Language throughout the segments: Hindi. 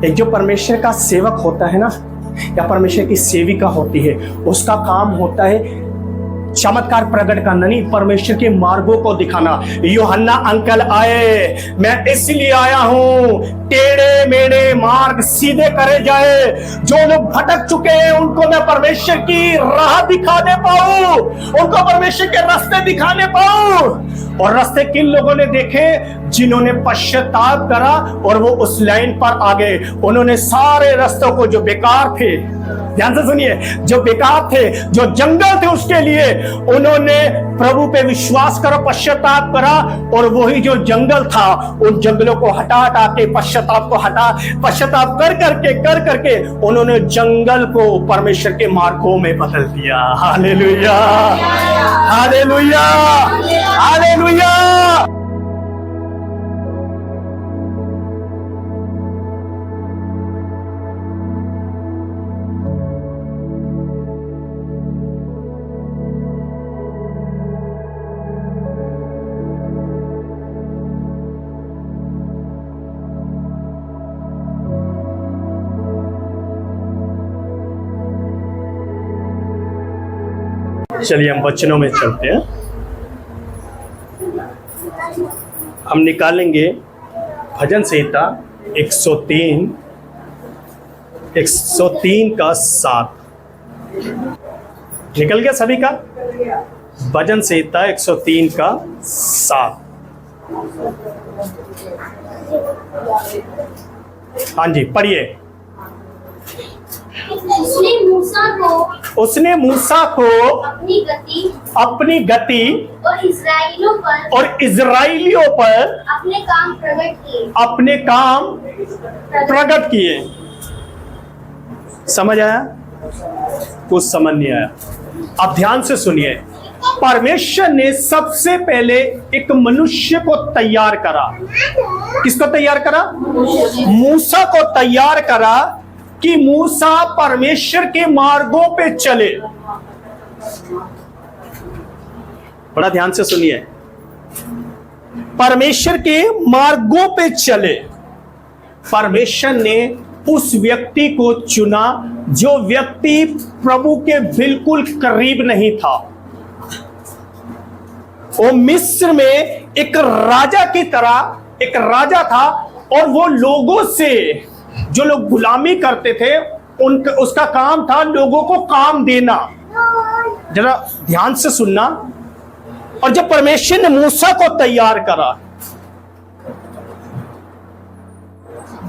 एक जो परमेश्वर का सेवक होता है ना, या परमेश्वर की सेविका होती है, उसका काम होता है चमत्कार प्रकट करना, नहीं, परमेश्वर के मार्गों को दिखाना। यूहन्ना अंकल आए, मैं इसलिए आया हूं टेढ़े मेढ़े मार्ग सीधे करे जाए, जो लोग भटक चुके हैं उनको मैं परमेश्वर की राह दिखाने पाऊं, उनको परमेश्वर के रास्ते दिखाने पाऊं। और रास्ते किन लोगों ने देखे? जिन्होंने पश्चाताप करा और वो उस लाइन पर आ गए। उन्होंने सारे रास्तों को जो बेकार थे, ध्यान से सुनिए, जो बेकार थे, जो जंगल थे उसके लिए, उन्होंने प्रभु पे विश्वास करा, पश्चाताप करा, और वही जो जंगल था उन जंगलों को हटा हटा के, पश्चाताप कर करके उन्होंने जंगल को परमेश्वर के मार्गों में बदल दिया। Hallelujah, hallelujah, hallelujah. चलिए हम वचनों में चलते हैं। हम निकालेंगे भजन संहिता 103 का 7। निकल गया सभी का? भजन संहिता 103 का 7। हाँ जी, पढ़िए। उसने मूसा को अपनी गति और इजराइलियों पर अपने काम प्रकट किए। समझ आया? कुछ समझ नहीं आया? अब ध्यान से सुनिए। परमेश्वर ने सबसे पहले एक मनुष्य को तैयार करा। किसको तैयार करा? मूसा को तैयार करा कि मूसा परमेश्वर के मार्गों पे चले। बड़ा ध्यान से सुनिए, परमेश्वर के मार्गों पे चले। परमेश्वर ने उस व्यक्ति को चुना जो व्यक्ति प्रभु के बिल्कुल करीब नहीं था। वो मिस्र में एक राजा की तरह एक राजा था, और वो लोगों से, जो लोग गुलामी करते थे, उसका काम था लोगों को काम देना। जरा ध्यान से सुनना। और जब परमेश्वर ने मूसा को तैयार करा,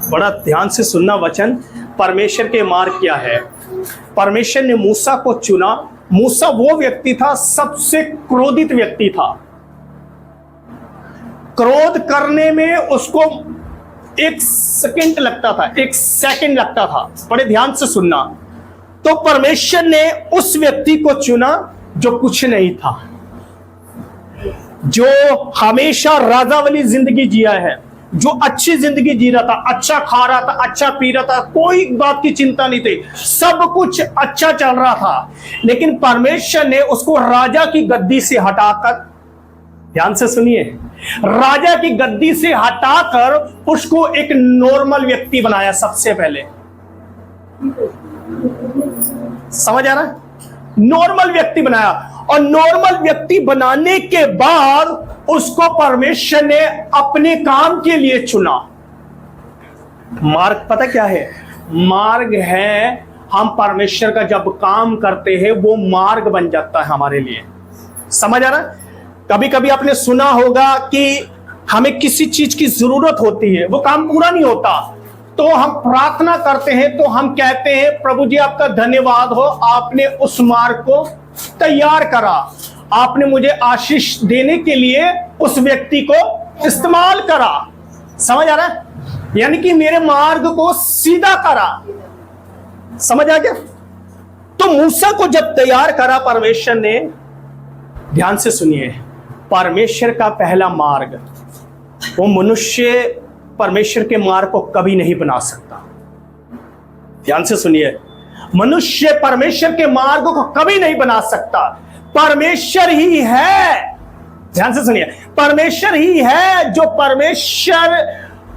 बड़ा ध्यान से सुनना वचन, परमेश्वर के मार्ग क्या है। परमेश्वर ने मूसा को चुना। मूसा वो व्यक्ति था, सबसे क्रोधित व्यक्ति था। क्रोध करने में उसको एक सेकंड लगता था। बड़े ध्यान से सुनना। तो परमेश्वर ने उस व्यक्ति को चुना जो कुछ नहीं था, जो हमेशा राजा वाली जिंदगी जिया है, जो अच्छी जिंदगी जी रहा था, अच्छा खा रहा था, अच्छा पी रहा था, कोई बात की चिंता नहीं थी, सब कुछ अच्छा चल रहा था। लेकिन परमेश्वर ने उसको राजा की गद्दी से हटाकर, ध्यान से सुनिए, राजा की गद्दी से हटाकर उसको एक नॉर्मल व्यक्ति बनाया सबसे पहले। समझ आ रहा है? नॉर्मल व्यक्ति बनाया, और नॉर्मल व्यक्ति बनाने के बाद उसको परमेश्वर ने अपने काम के लिए चुना। मार्ग पता क्या है? मार्ग है, हम परमेश्वर का जब काम करते हैं वो मार्ग बन जाता है हमारे लिए। समझ आ रहा है? कभी कभी आपने सुना होगा कि हमें किसी चीज की जरूरत होती है, वो काम पूरा नहीं होता, तो हम प्रार्थना करते हैं, तो हम कहते हैं प्रभु जी आपका धन्यवाद हो, आपने उस मार्ग को तैयार करा, आपने मुझे आशीष देने के लिए उस व्यक्ति को इस्तेमाल करा। समझ आ रहा है? यानी कि मेरे मार्ग को सीधा करा। समझ आ गया? तो मूसा को जब तैयार करा परमेश्वर ने, ध्यान से सुनिए, परमेश्वर का पहला मार्ग, वो मनुष्य परमेश्वर के मार्ग को कभी नहीं बना सकता। ध्यान से सुनिए, मनुष्य परमेश्वर के मार्गों को कभी नहीं बना सकता। परमेश्वर ही है, ध्यान से सुनिए, परमेश्वर ही है जो परमेश्वर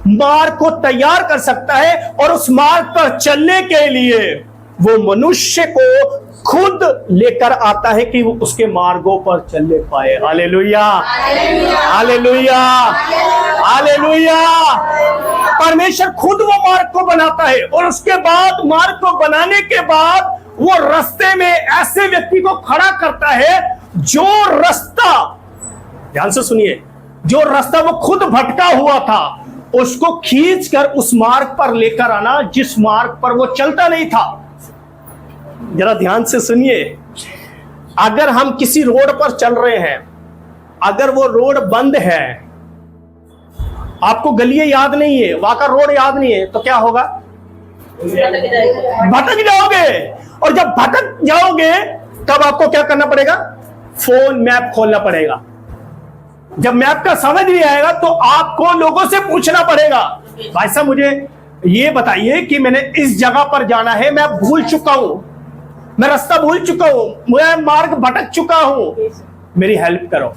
मार्ग को तैयार कर सकता है, और उस मार्ग पर चलने के लिए वो मनुष्य को खुद लेकर आता है कि वो उसके मार्गों पर चलने पाए। Hallelujah, hallelujah, hallelujah. परमेश्वर खुद वो मार्ग को बनाता है, और उसके बाद मार्ग को बनाने के बाद वो रास्ते में ऐसे व्यक्ति को खड़ा करता है जो रास्ता, ध्यान से सुनिए, जो रास्ता वो खुद भटका हुआ था उसको खींचकर उस मार्ग पर लेकर आना जिस मार्ग पर वो चलता नहीं था। जरा ध्यान से सुनिए, अगर हम किसी रोड पर चल रहे हैं, अगर वो रोड बंद है, आपको गलियां याद नहीं है, वहां का रोड याद नहीं है, तो क्या होगा? भटक जाओगे। और जब भटक जाओगे तब आपको क्या करना पड़ेगा? फोन मैप खोलना पड़ेगा। जब मैप का समझ नहीं आएगा तो आपको लोगों से पूछना पड़ेगा, भाई साहब मुझे ये बताइए कि मैंने इस जगह पर जाना है, मैं भूल चुका हूं, मैं रास्ता भूल चुका हूं, मैं मार्ग भटक चुका हूं, मेरी हेल्प करो,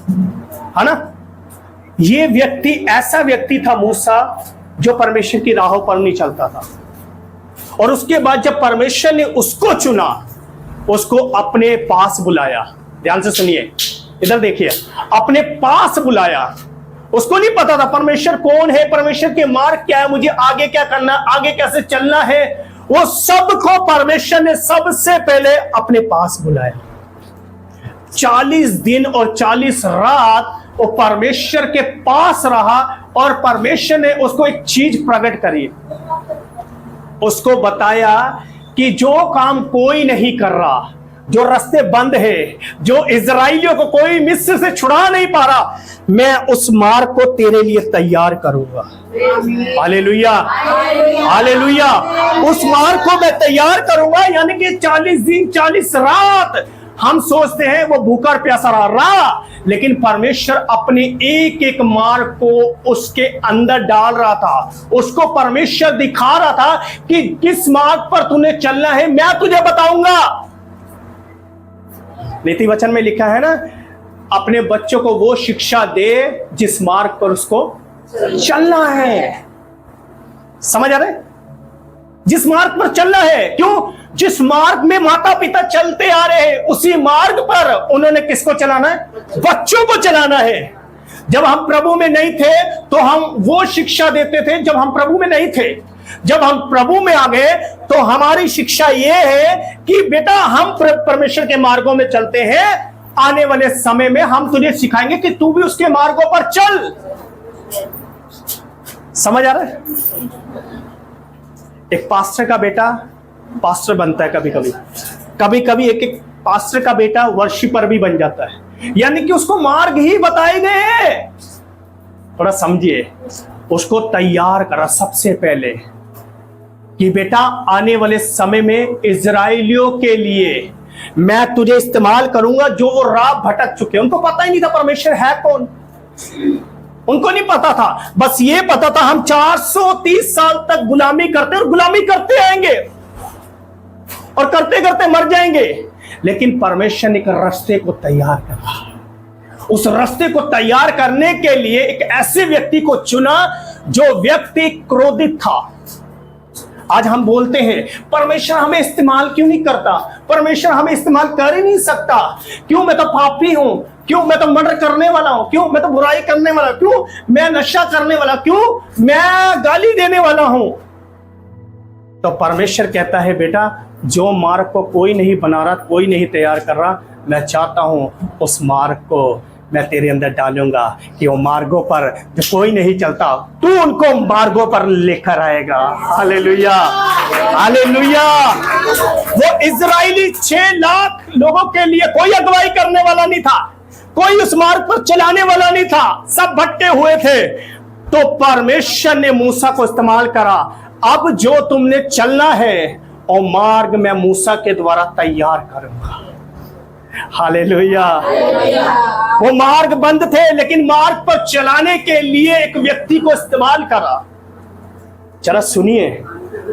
है ना। ये व्यक्ति ऐसा व्यक्ति था मूसा, जो परमेश्वर की राहों पर नहीं चलता था, और उसके बाद जब परमेश्वर ने उसको चुना, उसको अपने पास बुलाया। ध्यान से सुनिए, इधर देखिए, अपने पास बुलाया। उसको नहीं पता था परमेश्वर कौन है, परमेश्वर के मार्ग क्या है, मुझे आगे क्या करना, आगे कैसे चलना है। वो सबको परमेश्वर ने सबसे पहले अपने पास बुलाया। 40 दिन और 40 रात वो परमेश्वर के पास रहा, और परमेश्वर ने उसको एक चीज प्रकट करी, उसको बताया कि जो काम कोई नहीं कर रहा, जो रास्ते बंद है, जो इजराइलियों को कोई मिस्र से छुड़ा नहीं पा रहा, मैं उस मार्ग को तेरे लिए तैयार करूंगा। Hallelujah, hallelujah. उस मार्ग को मैं तैयार करूंगा, यानी कि 40 दिन 40 रात हम सोचते हैं वो भूखा और प्यासा रहा, लेकिन परमेश्वर अपने एक एक मार्ग को उसके अंदर डाल रहा था। उसको परमेश्वर दिखा रहा था कि किस मार्ग पर तूने चलना है, मैं तुझे बताऊंगा। नीति वचन में लिखा है ना, अपने बच्चों को वो शिक्षा दे जिस मार्ग पर उसको चलना है। समझ आ रहे? जिस मार्ग पर चलना है। क्यों? जिस मार्ग में माता पिता चलते आ रहे हैं, उसी मार्ग पर उन्होंने किसको चलाना है? बच्चों को चलाना है। जब हम प्रभु में नहीं थे तो हम वो शिक्षा देते थे, जब हम प्रभु में नहीं थे। जब हम प्रभु में आ गए तो हमारी शिक्षा ये है कि बेटा हम परमेश्वर के मार्गों में चलते हैं, आने वाले समय में हम तुझे सिखाएंगे कि तू भी उसके मार्गों पर चल। समझ आ रहा है? एक पास्टर का बेटा पास्टर बनता है, कभी कभी एक पास्टर का बेटा वर्शिपर भी बन जाता है, यानी कि उसको मार्ग ही बताए गए हैं। थोड़ा समझिए, उसको तैयार करा सबसे पहले कि बेटा आने वाले समय में इजराइलियों के लिए मैं तुझे इस्तेमाल करूंगा जो वो राह भटक चुके। उनको पता ही नहीं था परमेश्वर है कौन, उनको नहीं पता था। बस ये पता था हम 430 साल तक गुलामी करते और गुलामी करते आएंगे और करते करते मर जाएंगे। लेकिन परमेश्वर ने एक रास्ते को तैयार करा। उस रास्ते को तैयार करने के लिए एक ऐसे व्यक्ति को चुना जो व्यक्ति क्रोधित था। आज हम बोलते हैं परमेश्वर हमें इस्तेमाल क्यों नहीं करता, परमेश्वर हमें इस्तेमाल कर ही नहीं सकता, क्यों? मैं तो पापी हूं, क्यों? मैं तो मर्डर करने वाला हूं, क्यों? मैं तो बुराई करने वाला, क्यों? मैं नशा करने वाला, क्यों? मैं गाली देने वाला हूं। तो परमेश्वर कहता है बेटा जो मार्ग को कोई नहीं बना रहा, कोई नहीं तैयार कर रहा, मैं चाहता हूं उस मार्ग को मैं तेरे अंदर डालूंगा कि वो मार्गों पर जो कोई नहीं चलता तू उनको मार्गों पर लेकर आएगा। Hallelujah, hallelujah. वो इजराइली 6 लाख लोगों के लिए कोई अगुवाई करने वाला नहीं था, कोई उस मार्ग पर चलाने वाला नहीं था, सब भटके हुए थे। तो परमेश्वर ने मूसा को इस्तेमाल करा। अब जो तुमने चलना है और मार्ग मैं मूसा के द्वारा तैयार करूंगा। हालेलुया। वो मार्ग बंद थे, लेकिन मार्ग पर चलाने के लिए एक व्यक्ति को इस्तेमाल करा। जरा सुनिए,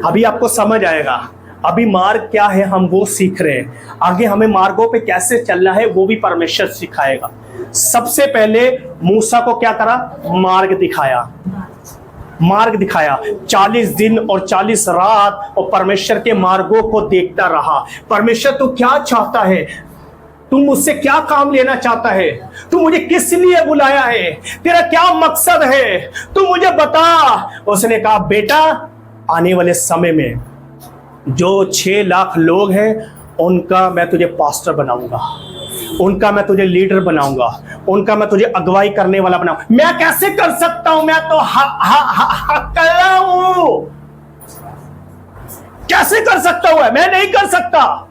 अभी आपको समझ आएगा। अभी मार्ग क्या है हम वो सीख रहे हैं, आगे हमें मार्गों पे कैसे चलना है वो भी परमेश्वर सिखाएगा। सबसे पहले मूसा को क्या करा? मार्ग दिखाया, मार्ग दिखाया। 40 दिन और 40 रात और परमेश्वर के मार्गों को देखता रहा। परमेश्वर तू क्या चाहता है, तू मुझसे क्या काम लेना चाहता है, तू मुझे किस लिए बुलाया है, तेरा क्या मकसद है, तू मुझे बता। उसने कहा बेटा आने वाले समय में जो 6 लाख लोग हैं उनका मैं तुझे पास्टर बनाऊंगा, उनका मैं तुझे लीडर बनाऊंगा, उनका मैं तुझे अगुवाई करने वाला बनाऊंगा। मैं कैसे कर सकता हूं, मैं तो हकला हूं, कैसे कर सकता हूं? मैं नहीं कर सकता।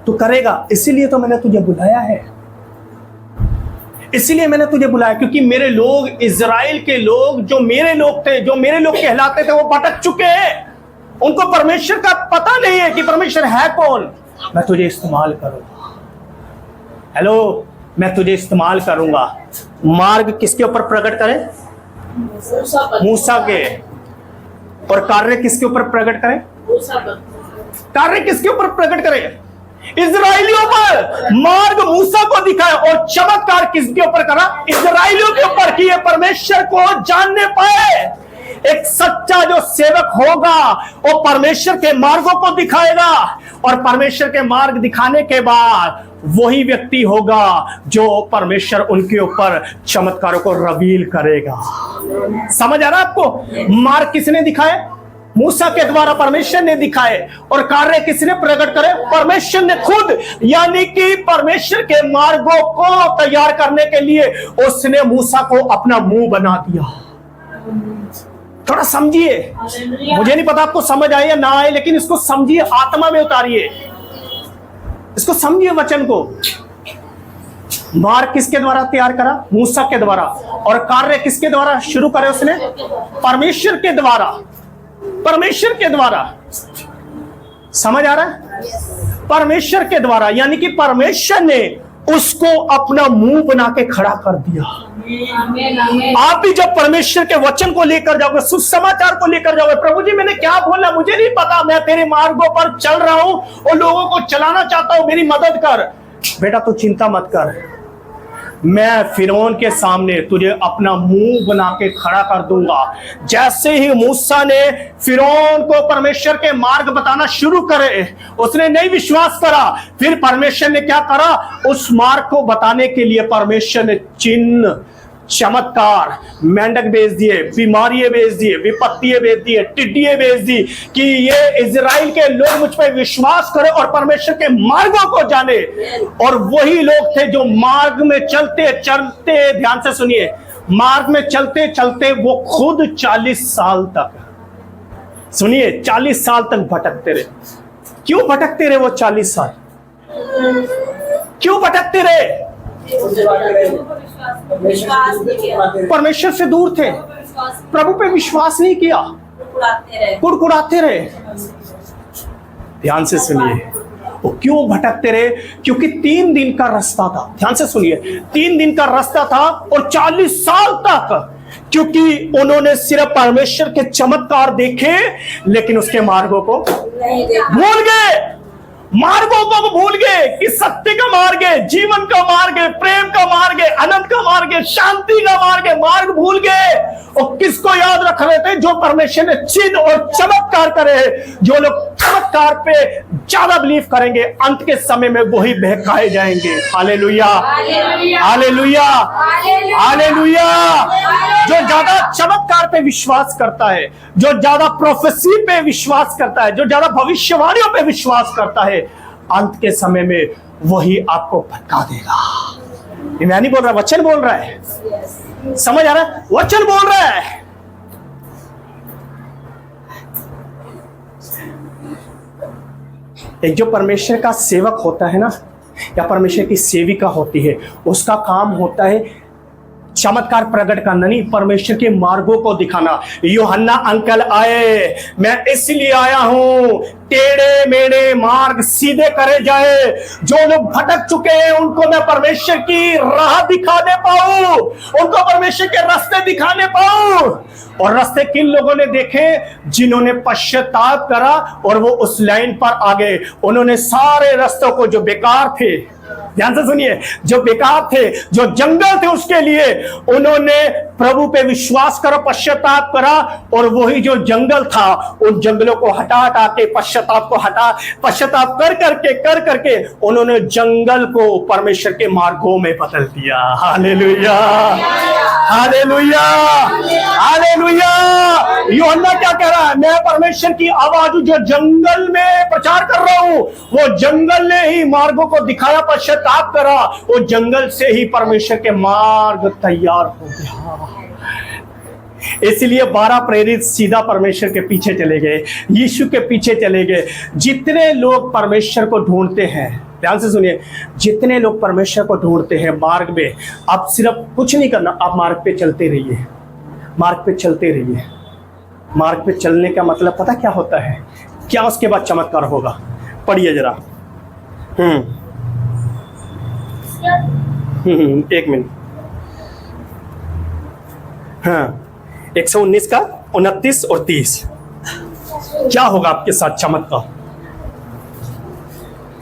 तू करेगा, इसीलिए तो मैंने तुझे बुलाया है, इसीलिए मैंने तुझे बुलाया, क्योंकि मेरे लोग, इजराइल के लोग जो मेरे लोग थे, जो मेरे लोग कहलाते थे, वो भटक चुके हैं। उनको परमेश्वर का पता नहीं है कि परमेश्वर है कौन। मैं तुझे इस्तेमाल करूंगा, हेलो, मैं तुझे इस्तेमाल करूंगा। मार्ग किसके ऊपर प्रकट करे? मूसा के। और कार्य किसके ऊपर प्रकट करे? कार्य किसके ऊपर प्रकट करे? इजराइलियों पर। मार्ग मूसा को दिखाया और चमत्कार किसके ऊपर करा? इजराइलियों के ऊपर, कि ये परमेश्वर को जानने पाए। एक सच्चा जो सेवक होगा वो परमेश्वर के मार्गों को दिखाएगा, और परमेश्वर के मार्ग दिखाने के बाद वही व्यक्ति होगा जो परमेश्वर उनके ऊपर चमत्कारों को रिवील करेगा। समझ आ रहा है आपको? मार्ग किसने दिखाए? मूसा के द्वारा परमेश्वर ने दिखाए। और कार्य किसने प्रकट करे? परमेश्वर ने खुद। यानी कि परमेश्वर के मार्गों को तैयार करने के लिए उसने मूसा को अपना मुंह बना दिया। थोड़ा समझिए, मुझे नहीं पता आपको समझ आए या ना आए, लेकिन इसको समझिए, आत्मा में उतारिए, इसको समझिए वचन को। मार्ग किसके द्वारा तैयार करा? मूसा के द्वारा। और कार्य किसके द्वारा शुरू करे उसने? परमेश्वर के द्वारा, परमेश्वर के द्वारा। समझ आ रहा है? परमेश्वर के द्वारा, यानी कि परमेश्वर ने उसको अपना मुंह बना के खड़ा कर दिया। आप भी जब परमेश्वर के वचन को लेकर जाओगे, सुसमाचार को लेकर जाओगे, प्रभु जी मैंने क्या बोला मुझे नहीं पता, मैं तेरे मार्गों पर चल रहा हूं और लोगों को चलाना चाहता हूं, मेरी मदद कर। बेटा तू चिंता मत कर, मैं फिरौन के सामने तुझे अपना मुंह बना के खड़ा कर दूंगा। जैसे ही मूसा ने फिरौन को परमेश्वर के मार्ग बताना शुरू करे, उसने नहीं विश्वास करा। फिर परमेश्वर ने क्या करा? उस मार्ग को बताने के लिए परमेश्वर ने चिन्ह, चमत्कार, मेंढक भेज दिए, बीमारियां भेज दिए, विपत्तियां भेज दिए, टिड्डियां भेज दी, कि ये इजराइल के लोग मुझ पर विश्वास करें और परमेश्वर के मार्गों को जाने। और वही लोग थे जो मार्ग में चलते चलते, ध्यान से सुनिए, मार्ग में चलते चलते वो खुद 40 साल तक, सुनिए, 40 साल तक भटकते रहे। क्यों भटकते रहे वो 40 साल? क्यों भटकते रहे? परमेश्वर से दूर थे, प्रभु पे विश्वास नहीं किया, कुड़कुड़ाते रहे। ध्यान से सुनिए, वो क्यों भटकते रहे? क्योंकि 3 दिन का रास्ता था। ध्यान से सुनिए, 3 दिन का रास्ता था और 40 साल तक, क्योंकि उन्होंने सिर्फ परमेश्वर के चमत्कार देखे लेकिन उसके मार्गों को भूल गए। मार्गों को भूल गए कि सत्य का मार्ग है, जीवन का मार्ग है, प्रेम का मार्ग है, आनंद का मार्ग है, शांति का मार्ग है। मार्ग भूल गए। और किसको याद रख रहे थे? जो परमेश्वर ने चिन्ह और चमत्कार करे। जो लोग चमत्कार पे ज्यादा बिलीव करेंगे, अंत के समय में वही बहकाए जाएंगे। Hallelujah, hallelujah, hallelujah. जो ज्यादा चमत्कार पे विश्वास करता है, जो ज्यादा प्रोफेसी पे विश्वास करता है, जो ज्यादा भविष्यवाणियों पे विश्वास करता है, अंत के समय में वही आपको भटका देगा। मैं नहीं बोल रहा, वचन बोल रहा है। समझ आ रहा है? वचन बोल रहा है। एक जो परमेश्वर का सेवक होता है ना, या परमेश्वर की सेविका होती है, उसका काम होता है चमत्कार प्रकट करना नहीं, परमेश्वर के मार्गों को दिखाना। यूहन्ना अंकल आए, मैं इसलिए आया हूं टेढ़े मेढ़े मार्ग सीधे करे जाए, जो लोग भटक चुके हैं उनको मैं परमेश्वर की राह दिखा दे पाऊं, उनको परमेश्वर के रास्ते दिखाने पाऊं। और रास्ते किन लोगों ने देखे? जिन्होंने पश्चाताप करा और वो उस लाइन पर आ गए। उन्होंने सारे रास्तों को जो बेकार थे, ध्यान से सुनिए, जो बेकार थे, जो जंगल थे उसके लिए उन्होंने प्रभु पे विश्वास करा, पश्चाताप करा, और वही जो जंगल था उन जंगलों को हटा हटा के पश्चाताप कर करके उन्होंने जंगल को परमेश्वर के मार्गों में बदल दिया। Hallelujah, hallelujah, hallelujah. यूहन्ना क्या कह रहा है? मैं परमेश्वर की आवाज जो जंगल में प्रचार कर रहा हूं, वो जंगल ने ही मार्गों को दिखाया, पश्चाताप करा, वो जंगल से ही परमेश्वर के मार्ग तैयार हो गया। इसलिए 12 प्रेरित सीधा परमेश्वर के पीछे चले गए, यीशु के पीछे चले गए। जितने लोग परमेश्वर को ढूंढते हैं, ध्यान से सुनिए, जितने लोग परमेश्वर को ढूंढते हैं मार्ग में, आप सिर्फ कुछ नहीं करना, आप मार्ग पे चलते रहिए, मार्ग पे चलते रहिए। मार्ग पे चलने का मतलब पता क्या होता है? क्या उसके बाद चमत्कार होगा? पढ़िए जरा। एक मिनट। हाँ, 119 का 29 और 30 क्या होगा आपके साथ चमत्कार?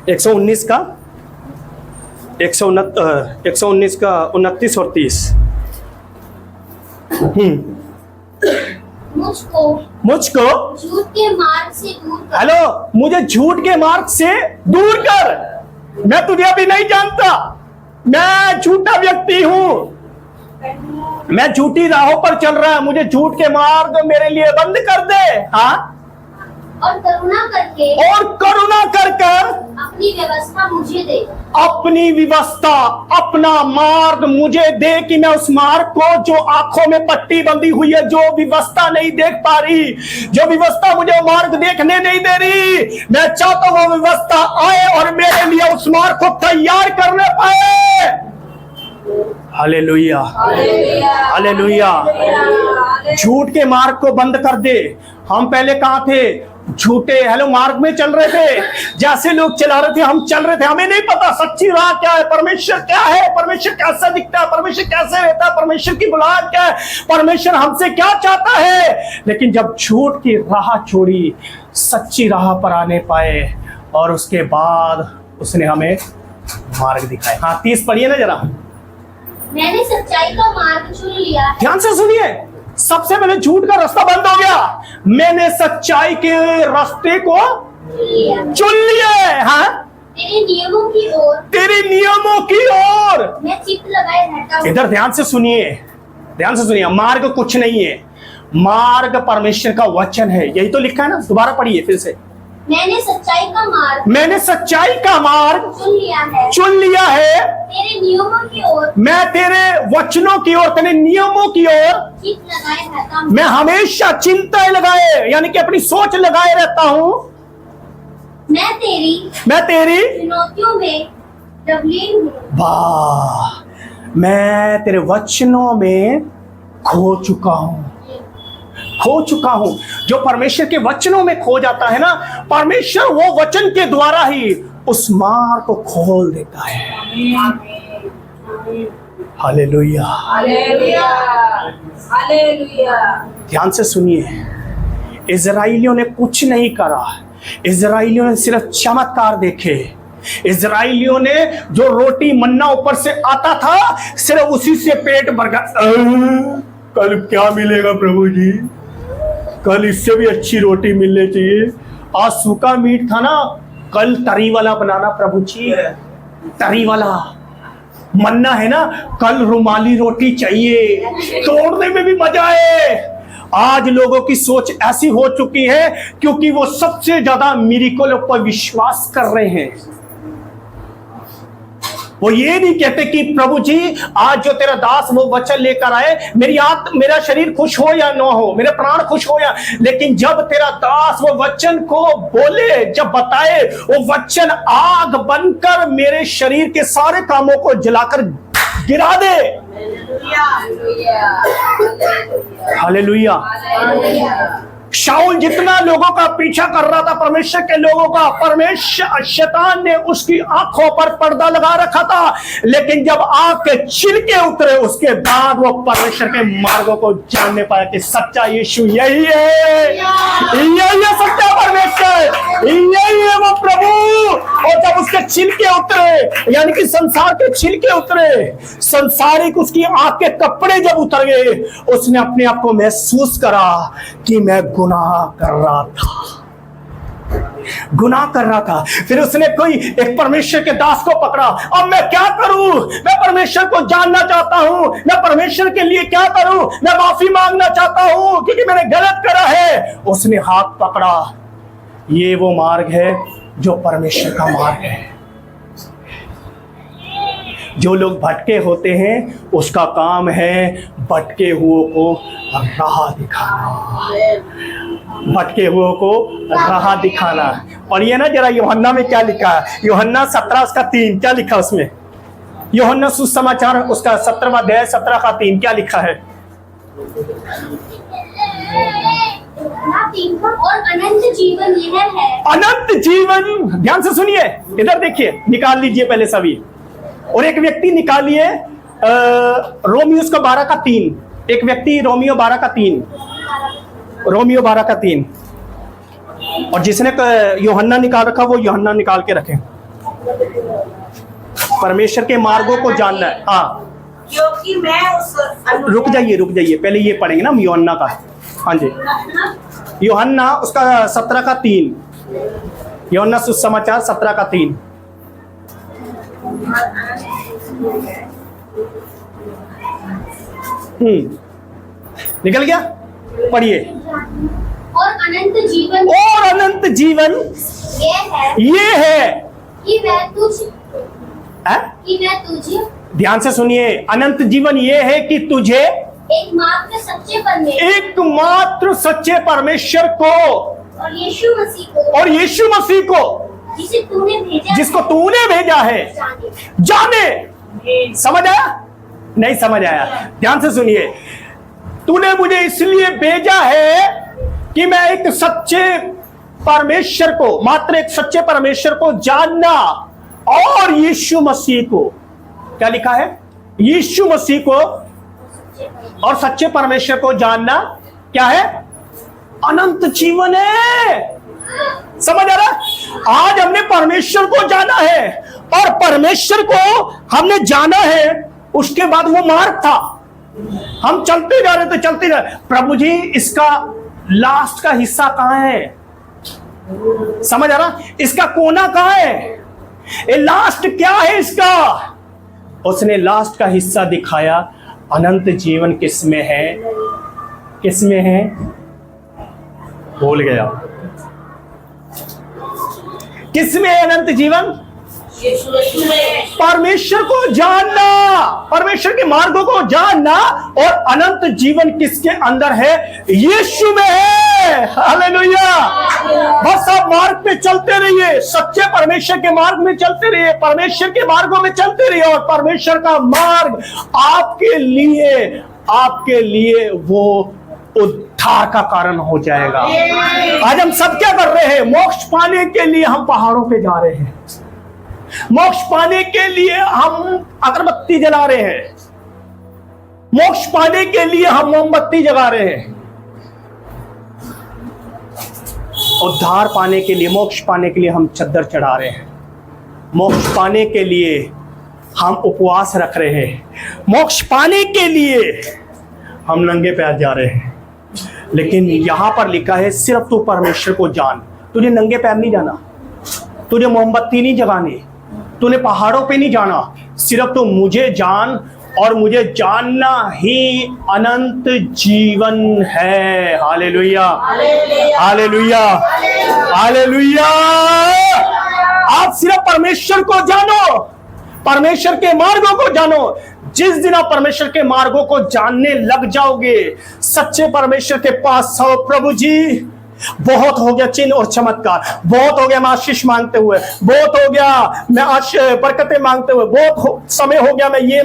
119 का 119 का 29 और 30। मुझको झूठ के मार्ग से दूर कर। हेलो, मुझे झूठ के मार्ग से दूर कर। मैं तुझे अभी नहीं जानता, मैं झूठा व्यक्ति हूं, मैं झूठी राहों पर चल रहा है, मुझे झूठ के मार्ग मेरे लिए बंद कर दे। हाँ, और करुणा कर कर अपनी व्यवस्था मुझे दे, अपनी व्यवस्था, अपना मार्ग मुझे दे, कि मैं उस मार्ग को जो आंखों में पट्टी बंधी हुई है, जो व्यवस्था नहीं देख पा रही, जो व्यवस्था मुझे मार्ग देखने नहीं दे रही, मैं चाहता हूं वो व्यवस्था आए और मेरे लिए उस मार्ग को तैयार करने पाए। Hallelujah, hallelujah. झूठ के मार्ग को बंद कर दे। हम पहले कहां थे? झूठे हेलो मार्ग में चल रहे थे, जैसे लोग चला रहे थे हम चल रहे थे। हमें नहीं पता सच्ची राह क्या है, परमेश्वर क्या है, परमेश्वर कैसा दिखता है, परमेश्वर कैसे रहता है, परमेश्वर की बुलाहट क्या है, परमेश्वर हमसे क्या चाहता है। लेकिन जब झूठ की राह छोड़ी, सच्ची राह पर आने पाए, और उसके बाद उसने हमें मार्ग दिखाए। हाँ, 30 पढ़िए ना जरा। मैंने सच्चाई का मार्ग चुन लिया है। ध्यान से सुनिए, सबसे पहले झूठ का रास्ता बंद हो गया, मैंने सच्चाई के रास्ते को चुन लिया है। हाँ, तेरे नियमों की ओर, तेरे नियमों की ओर मैं चित्त लगाए रहता हूं। इधर ध्यान से सुनिए, ध्यान से सुनिए। मार्ग कुछ नहीं है, मार्ग परमेश्वर का वचन है। यही तो लिखा है ना, दोबारा पढ़िए फिर से। मैंने सच्चाई का मार्ग चुन लिया है, तेरे नियमों की ओर, मैं तेरे वचनों की ओर, तेरे नियमों की ओर चित्त लगाए रहता हूं। मैं हमेशा चिंता लगाए, यानी कि अपनी सोच लगाए रहता हूं। मैं तेरी चुनौतियों में तब्लीग हूं। वाह, मैं तेरे वचनों में खो चुका हूं। जो परमेश्वर के वचनों में खो जाता है ना, परमेश्वर वो वचन के द्वारा ही उस मार्ग को खोल देता है। Hallelujah, hallelujah, hallelujah. ध्यान से सुनिए, इजराइलियों ने कुछ नहीं करा, इजराइलियों ने सिर्फ चमत्कार देखे। इजराइलियों ने जो रोटी मन्ना ऊपर से आता था, सिर्फ उसी से पेट भर गया। कल क्या मिलेगा प्रभु जी, कल इससे भी अच्छी रोटी मिलनी चाहिए। आज सूखा मीट था ना, कल तरी वाला बनाना प्रभु जी, तरी वाला मन्ना है ना, कल रुमाली रोटी चाहिए, तोड़ने में भी मजा है। आज लोगों की सोच ऐसी हो चुकी है क्योंकि वो सबसे ज्यादा मिरेकल पर विश्वास कर रहे हैं। वो ये नहीं कहते कि प्रभु जी आज जो तेरा दास वो वचन लेकर आए, मेरा शरीर खुश हो या ना हो, मेरे प्राण खुश हो या, लेकिन जब तेरा दास वो वचन को बोले, जब बताए, वो वचन आग बनकर मेरे शरीर के सारे कामों को जलाकर गिरा दे। हालेलुया। शाऊल जितना लोगों का पीछा कर रहा था, परमेश्वर के लोगों का, परमेश्वर शैतान ने उसकी आंखों पर पर्दा लगा रखा था, लेकिन जब आंख के छिलके उतरे उसके बाद वो परमेश्वर के मार्गों को जानने पाया कि सच्चा यीशु यही है, यही है सच्चा परमेश्वर, यही है वो प्रभु। और जब उसके छिलके उतरे, यानी कि संसार के छिलके उतरे, संसारिक उसकी आंख के कपड़े जब उतर गए, उसने अपने आप को महसूस करा कि मैं गुनाह कर रहा था। फिर उसने कोई एक परमेश्वर के दास को पकड़ा। अब मैं क्या करूं? मैं परमेश्वर को जानना चाहता हूं, मैं परमेश्वर के लिए क्या करूं? मैं माफी मांगना चाहता हूं क्योंकि मैंने गलत करा है। उसने हाथ पकड़ा, ये वो मार्ग है जो परमेश्वर का मार्ग है। जो लोग भटके होते हैं उसका काम है भटके हुओं को राह दिखाना, भटके हुओं को राह दिखाना। और ये ना जरा यूहन्ना में क्या लिखा है, यूहन्ना 17:3 क्या लिखा उसमें? यूहन्ना सुसमाचार उसका 17वां अध्याय 17:3 क्या लिखा है? और अनंत जीवन यह है। अनंत जीवन, ध्यान से सुनिए, इधर देखिए, निकाल लीजिए पहले सभी। और एक व्यक्ति निकालिए रोमियो का 12:3, एक व्यक्ति रोमियो 12:3, रोमियो 12:3। और जिसने यूहन्ना निकाल रखा वो यूहन्ना निकाल के रखें। परमेश्वर के मार्गों को जानना है। हाँ, क्योंकि मैं उस रुक जाइए, पहले ये पढ़ेंगे ना हम यूहन्ना का। हाँ जी, यूहन्ना उसका 17:3, यूहन्ना सुसमाचार 17:3। निकल गया? पढ़िए। और अनंत जीवन, और अनंत जीवन ये है कि मैं तुझे ध्यान से सुनिए, अनंत जीवन ये है कि तुझे एकमात्र सच्चे परमेश्वर को और यीशु मसीह को जिसको तूने भेजा है जाने। समझ आया? नहीं समझ आया? ध्यान से सुनिए, तूने मुझे इसलिए भेजा है कि मैं एक सच्चे परमेश्वर को, मात्र एक सच्चे परमेश्वर को जानना और यीशु मसीह को, क्या लिखा है? यीशु मसीह को और सच्चे परमेश्वर को जानना क्या है? अनंत जीवन है। समझ आ रहा? आज हमने परमेश्वर को जाना है और परमेश्वर को हमने जाना है, उसके बाद वो मार्ग था, हम चलते जा रहे। प्रभु जी इसका लास्ट का हिस्सा कहां है? समझ आ रहा? इसका कोना कहां है? ये लास्ट क्या है इसका? उसने लास्ट का हिस्सा दिखाया। अनंत जीवन किसमें है? किसमें है? भूल गया। किसमें है अनंत जीवन? परमेश्वर को जानना, परमेश्वर के मार्गों को जानना। और अनंत जीवन किसके अंदर है? यीशु में है। हालेलुया। बस आप मार्ग पे चलते रहिए, सच्चे परमेश्वर के मार्ग में चलते रहिए, परमेश्वर के मार्गों में चलते रहिए, और परमेश्वर का मार्ग आपके लिए वो उद्धार का कारण हो जाएगा। आज हम सब क्या कर रहे हैं? मोक्ष पाने के लिए हम पहाड़ों पे जा रहे हैं, मोक्ष पाने के लिए हम अगरबत्ती जला रहे हैं, मोक्ष पाने के लिए हम मोमबत्ती जगा रहे हैं, उद्धार पाने के लिए, मोक्ष पाने के लिए हम चद्दर चढ़ा रहे हैं, मोक्ष पाने के लिए हम उपवास रख रहे हैं, मोक्ष पाने के लिए हम नंगे पैर जा रहे हैं। लेकिन यहां पर लिखा है सिर्फ तू परमेश्वर को जान। तुझे नंगे पैर नहीं जाना, तुझे मोमबत्ती नहीं जगानी, तूने पहाड़ों पे नहीं जाना, सिर्फ तू मुझे जान, और मुझे जानना ही अनंत जीवन है। Hallelujah, hallelujah, hallelujah. आप सिर्फ परमेश्वर को जानो, परमेश्वर के मार्गों को जानो। जिस दिन आप परमेश्वर के मार्गों को जानने लग जाओगे, सच्चे परमेश्वर के पास आओ, प्रभु जी बहुत हो गया चिन्ह और चमत्कार, बहुत हो गया मैं आशीष मांगते हुए, बहुत हो गया मैं बरकतें मांगते हुए, समय हो गया मैं ये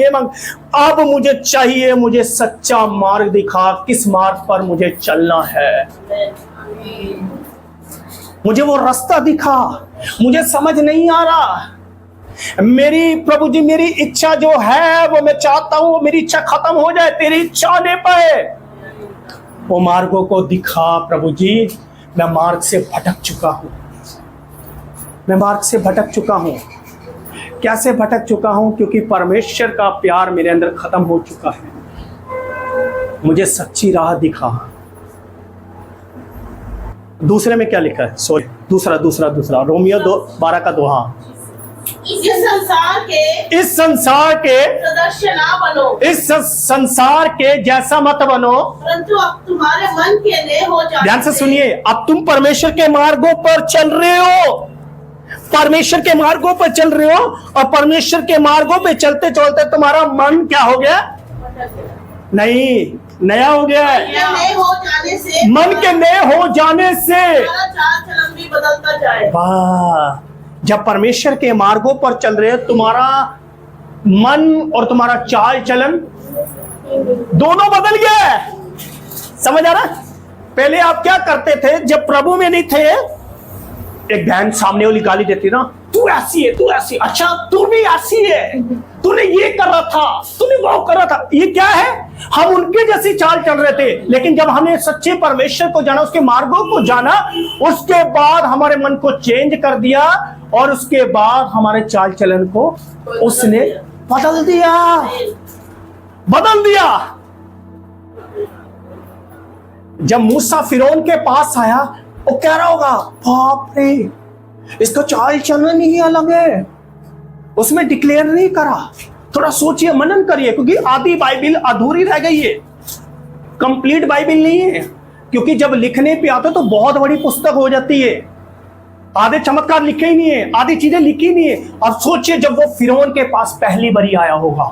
मांग। अब मुझे चाहिए, मुझे सच्चा मार्ग दिखा, किस मार्ग पर मुझे चलना है, मुझे वो रास्ता दिखा। मुझे समझ नहीं आ रहा, मेरी प्रभु जी मेरी इच्छा जो है वो मैं चाहता हूं मेरी इच्छा खत्म हो जाए, तेरी इच्छा होने पाए, वो मार्गों को दिखा प्रभु जी। मैं मार्ग से भटक चुका हूं, मैं मार्ग से भटक चुका हूं। कैसे भटक चुका हूं? क्योंकि परमेश्वर का प्यार मेरे अंदर खत्म हो चुका है। मुझे सच्ची राह दिखा। दूसरे में क्या लिखा है? सॉरी, दूसरा रोमियो 12 का 2। हाँ, इस संसार के सदस्य ना बनो, इस संसार के जैसा मत बनो, परंतु अब तुम्हारे मन के नए हो जाने। ध्यान से सुनिए, अब तुम परमेश्वर के मार्गों पर चल रहे हो, परमेश्वर के मार्गों पर चल रहे हो, और परमेश्वर के मार्गों पे चलते चलते तुम्हारा मन क्या हो गया? नहीं, नया हो गया है। नए हो जाने से, मन के नए हो जाने से चाल चलन भी बदलता जाए। वाह, जब परमेश्वर के मार्गों पर चल रहे हो, तुम्हारा मन और तुम्हारा चाल चलन दोनों बदल गया है। समझ आ रहा है? पहले आप क्या करते थे जब प्रभु में नहीं थे? एक बहन सामने वाली गाली देती ना, तू ऐसी है, तू ऐसी, अच्छा तू भी ऐसी है, तूने ये कर रहा था, तूने वो कर रहा था। ये क्या है? हम उनके जैसी चाल चल रहे थे। लेकिन जब हमने सच्चे परमेश्वर को जाना, उसके मार्गों को जाना, उसके बाद हमारे मन को चेंज कर दिया, और उसके बाद हमारे चाल चलन को उसने बदल दिया। जब मूसा फिरौन के पास आया, वो कह रहा होगा, बाप रे, इसका चाल चलन ही अलग है, उसमें डिक्लेयर नहीं करा। थोड़ा सोचिए, मनन करिए, क्योंकि आधी बाइबिल अधूरी रह गई है, कंप्लीट बाइबिल नहीं है। क्योंकि जब लिखने पे आते तो बहुत बड़ी पुस्तक हो जाती है, आधे चमत्कार लिखे ही नहीं है, आधी चीजें लिखी नहीं है। अब सोचिए जब वो फिरौन के पास पहली बारी आया होगा,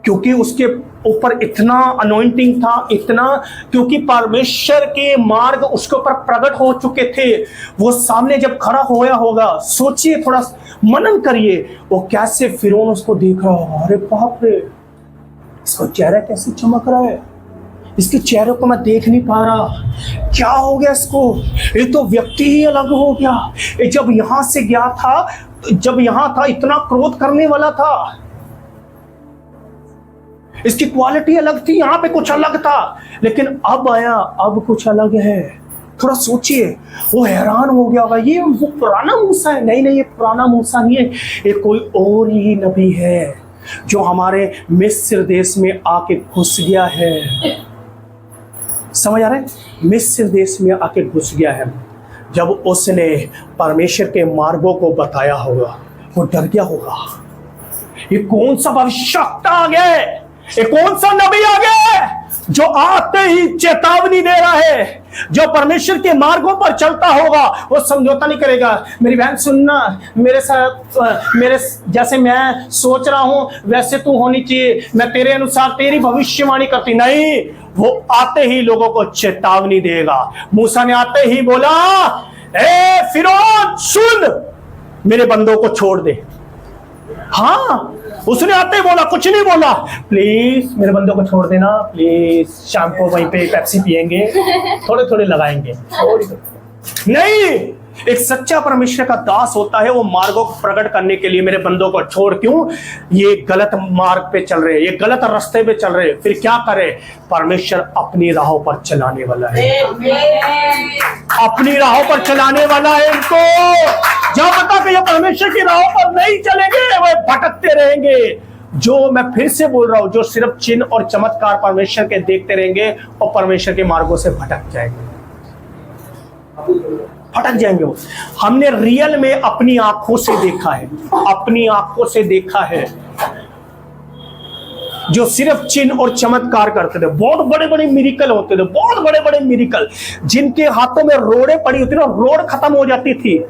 क्योंकि उसके ऊपर इतना अनॉइंटिंग था, इतना, क्योंकि परमेश्वर के मार्ग उसके ऊपर प्रकट हो चुके थे। वो सामने जब खड़ा होया होगा, सोचिए, थोड़ा मनन करिए, वो कैसे फिरौन उसको देख रहा होगा, अरे बाप रे, इसका चेहरा कैसे चमक रहा है, इसके चेहरे को मैं देख नहीं पा रहा, क्या हो गया इसको, ये तो व्यक्ति ही अलग हो गया। ये जब यहां से गया था, जब यहां था इतना क्रोध करने वाला था, इसकी क्वालिटी अलग थी, यहां पे कुछ अलग था, लेकिन अब आया, अब कुछ अलग है। थोड़ा सोचिए, वो हैरान हो गया होगा, ये वो पुराना मूसा है? नहीं, ये पुराना मूसा नहीं है, ये कोई और ही नबी है जो हमारे मिस्र देश में आके घुस गया है। समझ आ रहा है? मिस्र देश में आके घुस गया है। जब उसने परमेश्वर के मार्गों को बताया होगा, वो डर गया होगा, ये कौन सा भविष्यवक्ता आ गया है, ये कौन सा नबी आ गया है जो आते ही चेतावनी दे रहा है, जो परमेश्वर के मार्गों पर चलता होगा, वो समझौता नहीं करेगा। मेरी बहन सुनना, मेरे साथ, मेरे जैसे मैं सोच रहा हूं वैसे तू होनी चाहिए, मैं तेरे अनुसार तेरी भविष्यवाणी करती नहीं। वो आते ही लोगों को चेतावनी देगा। मूसा ने आते ही बोला, ए फिरौन सुन, मेरे बंदों को छोड़ दे। हाँ, उसने आते ही बोला, कुछ नहीं बोला, प्लीज मेरे बंदों को छोड़ देना, प्लीज शाम को वहीं पे पेप्सी पियेंगे, थोड़े थोड़े लगाएंगे, नहीं। एक सच्चा परमेश्वर का दास होता है, वो मार्गों को प्रकट करने के लिए मेरे बंदों को छोड़, क्यों, ये गलत मार्ग पे चल रहे हैं, ये गलत रास्ते पे चल रहे हैं, फिर क्या करे, परमेश्वर अपनी राहों पर चलाने वाला है, अपनी राहों पर चलाने वाला है इनको। जब तक ये परमेश्वर की राहों पर नहीं चलेंगे, वे भटकते रहेंगे। जो मैं फिर से बोल रहा हूं, जो सिर्फ चिन्ह और चमत्कार परमेश्वर के देखते रहेंगे, और परमेश्वर के मार्गों से भटक जाएंगे, भटक जाएंगे। वो हमने रियल में अपनी आंखों से देखा है, अपनी आंखों से देखा है, जो सिर्फ चिन्ह और चमत्कार करते थे, बहुत बड़े बड़े मिरेकल होते थे, बहुत बड़े बड़े मिरेकल, जिनके हाथों में रोड़े पड़ी होती थी, रोड खत्म हो जाती थी,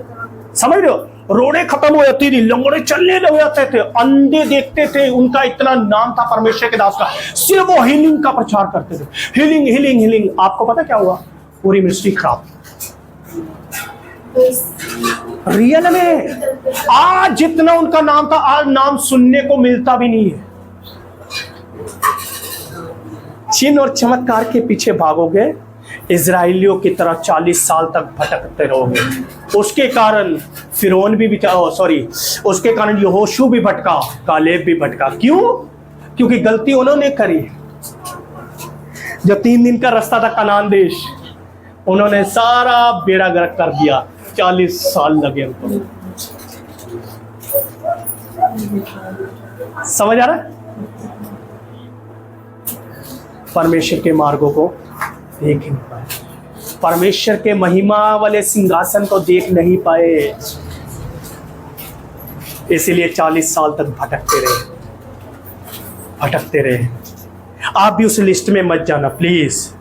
समझ रहे हो, रोड़े खत्म हो जाती थी, लंगड़े चलने लग जाते थे, अंधे देखते थे, उनका इतना नाम था परमेश्वर के दास का। सिर्फ वो हीलिंग का प्रचार करते थे, हीलिंग हीलिंग हीलिंग। आपको पता क्या हुआ? पूरी मिनिस्ट्री खराब। रियल में आज जितना उनका नाम था, आज नाम सुनने को मिलता भी नहीं है। चिन्ह और चमत्कार के पीछे भागोगे, इजराइलियों की तरह 40 साल तक भटकते रहोगे। उसके कारण फिरौन भी उसके कारण यहोशू भी भटका, कालेब भी भटका। क्यों? क्योंकि गलती उन्होंने करी। जो 3 दिन का रास्ता था कनान देश, उन्होंने सारा बेड़ा गर्क कर दिया। 40 साल लगे उनको। समझ आ रहा है? परमेश्वर के मार्गों को देख नहीं पाए, परमेश्वर के महिमा वाले सिंहासन को देख नहीं पाए, इसीलिए 40 साल तक भटकते रहे। आप भी उस लिस्ट में मत जाना प्लीज।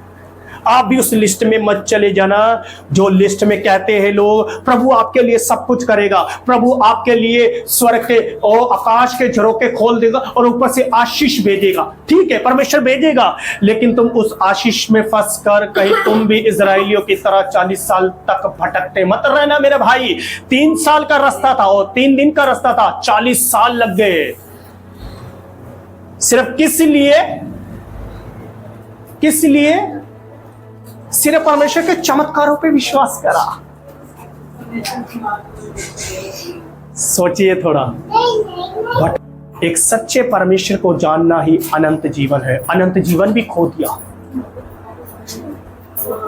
आप भी उस लिस्ट में मत चले जाना जो लिस्ट में कहते हैं लोग प्रभु आपके लिए सब कुछ करेगा, प्रभु आपके लिए स्वर्ग के और आकाश के झरोखे खोल देगा और ऊपर से आशीष भेजेगा। ठीक है, परमेश्वर भेजेगा, लेकिन तुम उस आशीष में फंस कर कहीं तुम भी इजराइलियों की तरह 40 साल तक भटकते मत रहना मेरे भाई। 3 साल का रास्ता था और 3 दिन का रास्ता था, 40 साल लग गए। सिर्फ किस लिए? सिर्फ परमेश्वर के चमत्कारों पे विश्वास करा। सोचिए थोड़ा। बट एक सच्चे परमेश्वर को जानना ही अनंत जीवन है। अनंत जीवन भी खो दिया।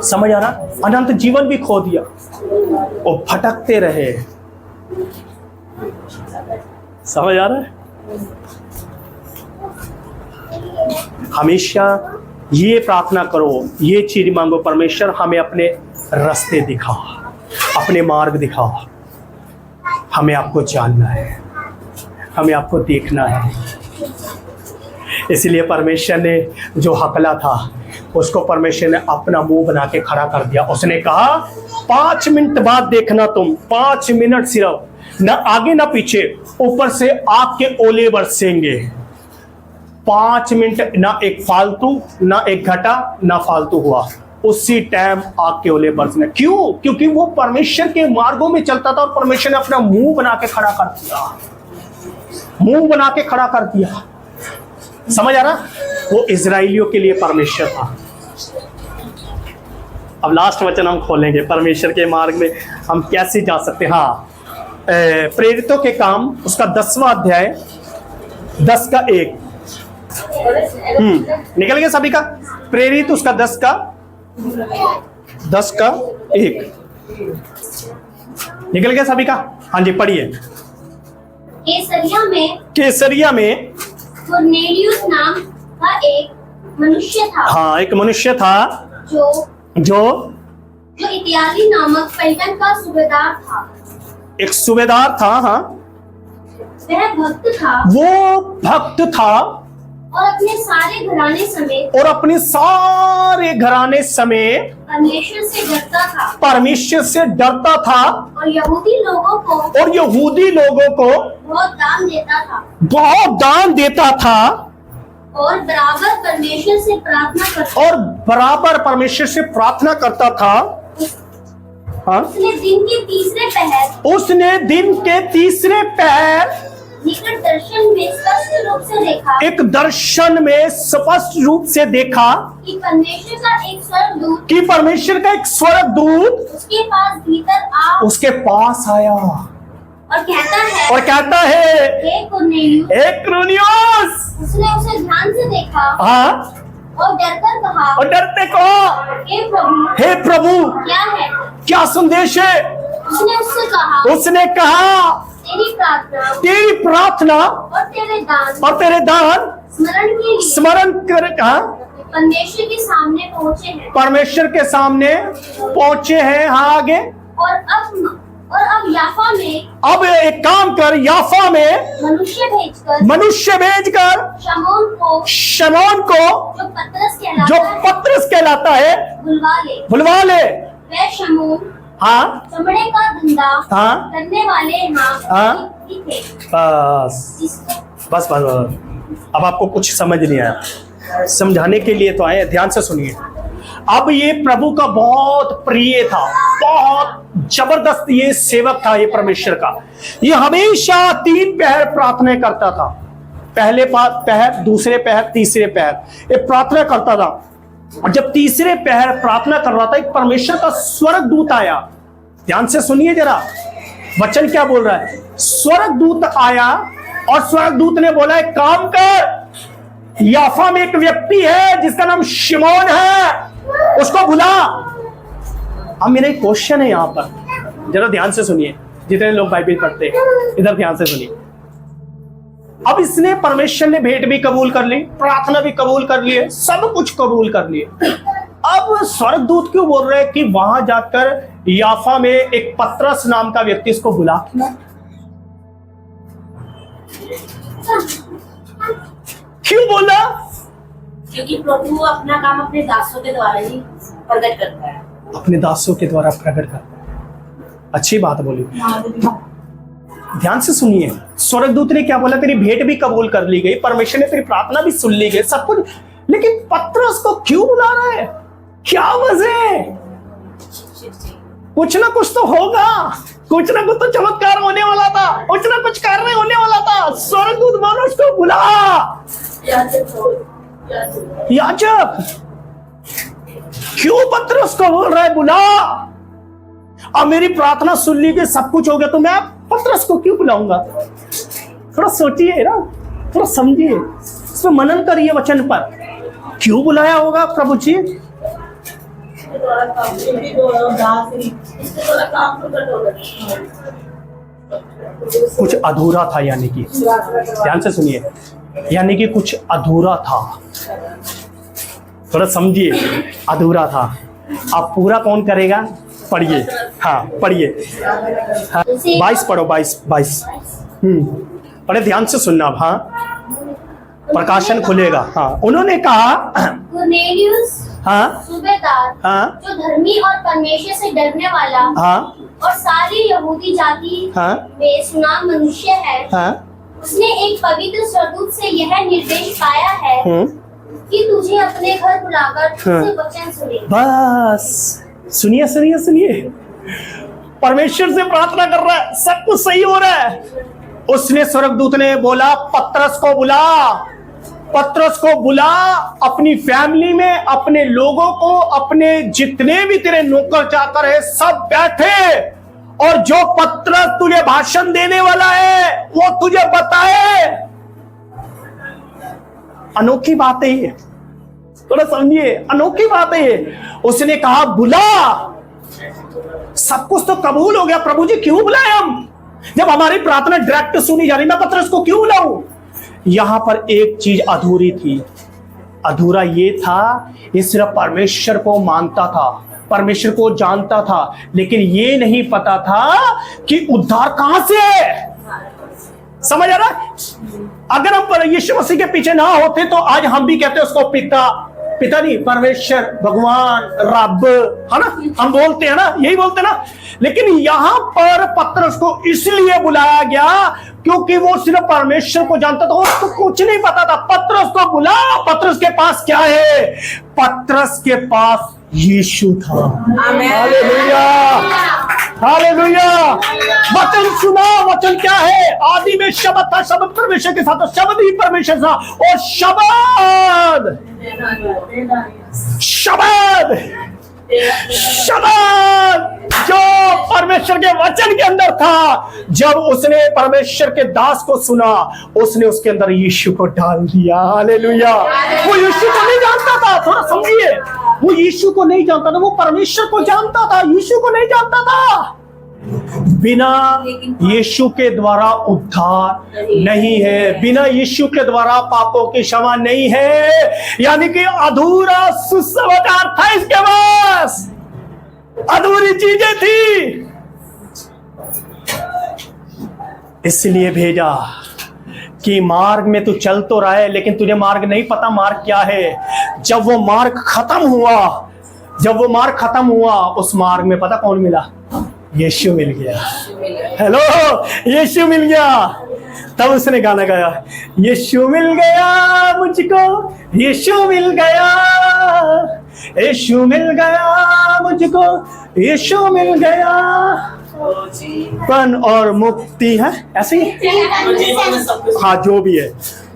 समझ आ रहा? अनंत जीवन भी खो दिया और भटकते रहे। समझ आ रहा है? हमेशा ये प्रार्थना करो, ये चीज मांगो, परमेश्वर हमें अपने रास्ते दिखा, अपने मार्ग दिखा। हमें आपको जानना है, हमें आपको देखना है। इसलिए परमेश्वर ने जो हकला था उसको परमेश्वर ने अपना मुंह बना के खड़ा कर दिया। उसने कहा 5 मिनट बाद देखना तुम, 5 मिनट सिर्फ, न आगे ना पीछे, ऊपर से आग के ओले बरसेंगे। 5 मिनट, ना एक फालतू, ना एक घटा, ना फालतू हुआ। उसी टाइम आग के ओले बरसने। क्यों? क्योंकि वो परमेश्वर के मार्गों में चलता था और परमेश्वर ने अपना मुंह बना के खड़ा कर दिया। मुंह बना के खड़ा कर दिया। समझ आ रहा? वो इजराइलियों के लिए परमेश्वर था। अब लास्ट वचन हम खोलेंगे, परमेश्वर के मार्ग में हम कैसे जा सकते हैं। हाँ, प्रेरितों के काम उसका 10वां अध्याय 10 का 1। निकल गया सभी का? प्रेरित उसका 10 का 1 निकल गया सभी का? हाँ जी, पढ़िए। केसरिया में कुरनेलियुस नाम का एक मनुष्य था। हाँ, एक मनुष्य था जो इत्यादि नामक पलटन का सूबेदार था। एक सूबेदार था। हाँ, वह भक्त था। वो भक्त था और अपने सारे घराने समेत परमेश्वर से डरता था और यहूदी लोगों को बहुत दान देता था और बराबर परमेश्वर से प्रार्थना करता था। हाँ? उसने दिन के तीसरे पहर एक दर्शन में स्पष्ट रूप से देखा कि परमेश्वर का एक स्वर्गदूत उसके पास आया और कहता है हे कुरनेलियुस। उसने उसे ध्यान से देखा। हाँ, और डरते कहा हे प्रभु क्या है? क्या संदेश है? उसने कहा तेरी प्रार्थना और तेरे दान स्मरण कर परमेश्वर के सामने पहुंचे हैं। हाँ, आगे। और अब याफा में, अब एक काम कर, याफा में मनुष्य भेजकर शमौन को जो पतरस कहलाता है बुलवा ले। वह शमौन हाँ, चमड़े का धंधा हाँ करने वाले हाँ थे। बस अब आपको कुछ समझ नहीं आया, समझाने के लिए तो आए। ध्यान से सुनिए। अब ये प्रभु का बहुत प्रिय था, बहुत जबरदस्त ये सेवक था ये परमेश्वर का। ये हमेशा 3 पहर प्रार्थना करता था, पहले पहर, दूसरे पहर, तीसरे पहर ये प्रार्थना करता था। और जब तीसरे पहर प्रार्थना कर रहा था, एक परमेश्वर का स्वर्गदूत आया। ध्यान से सुनिए जरा, वचन क्या बोल रहा है। स्वर्गदूत आया और स्वर्गदूत ने बोला, एक काम कर, याफा में एक व्यक्ति है जिसका नाम शिमोन है, उसको बुला। अब मेरा एक क्वेश्चन है यहां पर, जरा ध्यान से सुनिए, जितने लोग बाइबल पढ़ते हैं इधर ध्यान से सुनिए। अब इसने, परमेश्वर ने भेंट भी कबूल कर ली, प्रार्थना भी कबूल कर लिए, सब कुछ कबूल कर लिए। अब स्वर्गदूत क्यों बोल रहे हैं कि वहां जाकर याफा में एक पतरस नाम का व्यक्ति, इसको बुला। क्यों बोला? क्योंकि प्रभु अपना काम अपने दासों के द्वारा ही प्रकट करता है। अपने दासों के द्वारा प्रकट करता है। अच्छी बात बोली, ध्यान से सुनिए। स्वर्गदूत ने क्या बोला, तेरी भेंट भी कबूल कर ली गई, परमेश्वर ने तेरी प्रार्थना भी सुन ली गई, सब कुछ, लेकिन पतरस को क्यों बुला रहा है? क्या वजह? कुछ ना कुछ तो होगा, कुछ ना कुछ तो चमत्कार होने वाला था, कुछ ना कुछ कार्य होने वाला था। स्वर्गदूत मानो उसको बुला। याजक क्यों पतरस को बोल रहा है बुला? अब मेरी प्रार्थना सुन ली गई, सब कुछ हो गया, तो मैं पतरस को क्यों बुलाऊंगा? थोड़ा सोचिए ना, थोड़ा समझिए, इसमें मनन करिए वचन पर। क्यों बुलाया होगा प्रभु जी? कुछ अधूरा था, यानी कि, ध्यान से सुनिए, यानी कि कुछ अधूरा था। थोड़ा समझिए, अधूरा था। अब पूरा कौन करेगा? पढ़िए, हाँ पढ़िए, 22 पढ़ो, 22। पढ़े, ध्यान से सुनना। हाँ, प्रकाशन खुलेगा। हाँ, उन्होंने कहा, कुरनेलियुस, हाँ, सूबेदार, हाँ, जो धर्मी और परमेश्वर से डरने वाला, हाँ, और सारी यहूदी जाति हाँ, में सुनाम मनुष्य है, हाँ, उसने एक पवित्र स्वर्गदूत से यह निर्देश पाया है कि तुझे अपने घर बुलाकर तुझसे वचन सुने। बस सुनिए, सुनिए, सुनिए। परमेश्वर से प्रार्थना कर रहा है, सब कुछ सही हो रहा है। उसने, स्वर्गदूत ने बोला, पतरस को बुला, पतरस को बुला, अपनी फैमिली में अपने लोगों को, अपने जितने भी तेरे नौकर चाकर है, सब बैठे, और जो पतरस तुझे भाषण देने वाला है वो तुझे बताए। अनोखी बात है ये, थोड़ा समझिए, अनोखी बात है ये। उसने कहा बुला। सब कुछ तो कबूल हो गया, प्रभु जी क्यों बुलाए हम? जब हमारी प्रार्थना डायरेक्ट सुनी जा रही, मैं पतरस को क्यों बुलाऊं? यहां पर एक चीज अधूरी थी। अधूरा ये था, ये सिर्फ परमेश्वर को मानता था, परमेश्वर को जानता था, लेकिन ये नहीं पता था कि उद्धार कहां से है। समझ आ रहा? अगर हम यीशु मसीह के पीछे ना होते तो आज हम भी कहते उसको पिता, पिता नहीं, परमेश्वर, भगवान, रब, है ना, हम बोलते हैं ना, यही बोलते हैं ना। लेकिन यहां पर पतरस को इसलिए बुलाया गया क्योंकि वो सिर्फ परमेश्वर को जानता था, उसको कुछ नहीं पता था। पतरस को बुला। पतरस के पास क्या है? पतरस के पास यीशु था। Hallelujah, hallelujah. वचन सुना। वचन क्या है? आदि में शब्द था, शब्द परमेश्वर के साथ, शब्द ही परमेश्वर था, और शब्द जो परमेश्वर के वचन के अंदर था, जब उसने परमेश्वर के दास को सुना, उसने उसके अंदर यीशु को डाल दिया। हालेलुया। वो यीशु को नहीं जानता था, थोड़ा समझिए, वो यीशु को नहीं जानता था, वो परमेश्वर को जानता था, यीशु को नहीं जानता था। बिना यीशु के द्वारा उद्धार नहीं है, बिना यीशु के द्वारा पापों की क्षमा नहीं है, यानी कि अधूरा सुसमाचार था इसके पास, अधूरी चीजें थी, इसलिए भेजा कि मार्ग में तू चल तो रहा है, लेकिन तुझे मार्ग नहीं पता मार्ग क्या है। जब वो मार्ग खत्म हुआ, उस मार्ग में पता कौन मिला? यीशु मिल गया। हेलो, यीशु मिल गया। तब उसने गाना गाया, यीशु मिल गया मुझको, यीशु मिल गया, यीशु मिल गया मुझको, यीशु मिल गया, पन और मुक्ति है ऐसे ही। जीवन में सब कुछ हाँ, जो भी है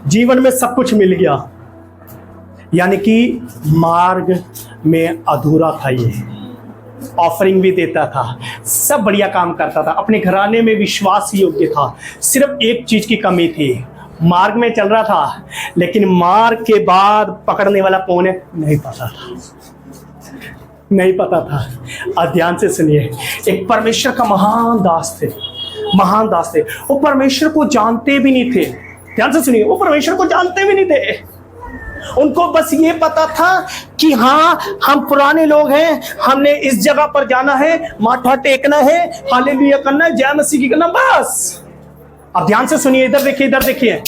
जीवन में सब कुछ मिल गया। यानी कि मार्ग में अधूरा था ये, ऑफरिंग भी देता था, सब बढ़िया काम करता था, अपने घराने में विश्वास योग्य था। सिर्फ एक चीज की कमी थी, मार्ग में चल रहा था लेकिन मार्ग के बाद पकड़ने वाला कौन है नहीं पता था, नहीं पता था। ध्यान से सुनिए, एक परमेश्वर का महान दास थे, महान दास थे। वो परमेश्वर को जानते भी नहीं थे। ध्यान से सुनिए, वो परमेश्वर को जानते भी नहीं थे। उनको बस ये पता था कि हाँ, हम पुराने लोग हैं, हमने इस जगह पर जाना है, माथा टेकना है, हालेलुया करना है, जय मसीह की करना, बस। अब ध्यान से सुनिए, इधर देखिए, इधर देखिए।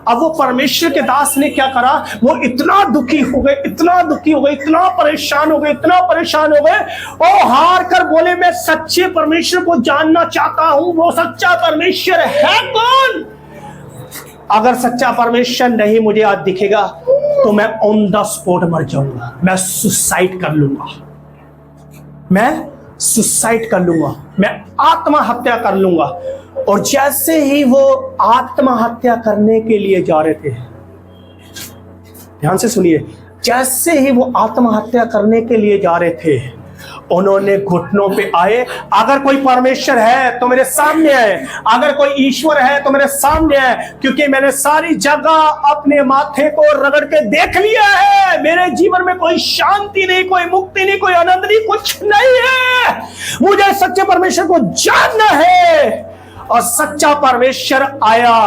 अब वो परमेश्वर के दास ने क्या करा, वो इतना दुखी हो गए, इतना दुखी हो गए, इतना परेशान हो गए, इतना परेशान हो गए, और हार कर बोले, मैं सच्चे परमेश्वर को जानना चाहता हूं। वो सच्चा परमेश्वर है कौन? अगर सच्चा परमेश्वर नहीं मुझे आज दिखेगा तो मैं ऑन द स्पॉट मर जाऊंगा, मैं सुसाइड कर लूंगा, मैं सुसाइड कर लूंगा, मैं आत्महत्या कर लूंगा। और जैसे ही वो आत्महत्या करने के लिए जा रहे थे, ध्यान से सुनिए, जैसे ही वो आत्महत्या करने के लिए जा रहे थे, उन्होंने घुटनों पे आए, अगर कोई परमेश्वर है तो मेरे सामने आए, अगर कोई ईश्वर है तो मेरे सामने आए, क्योंकि मैंने सारी जगह अपने माथे को रगड़ के देख लिया है। मेरे जीवन में कोई शांति नहीं, कोई मुक्ति नहीं, कोई आनंद नहीं, कुछ नहीं है। मुझे सच्चे परमेश्वर को जानना है। और सच्चा परमेश्वर आया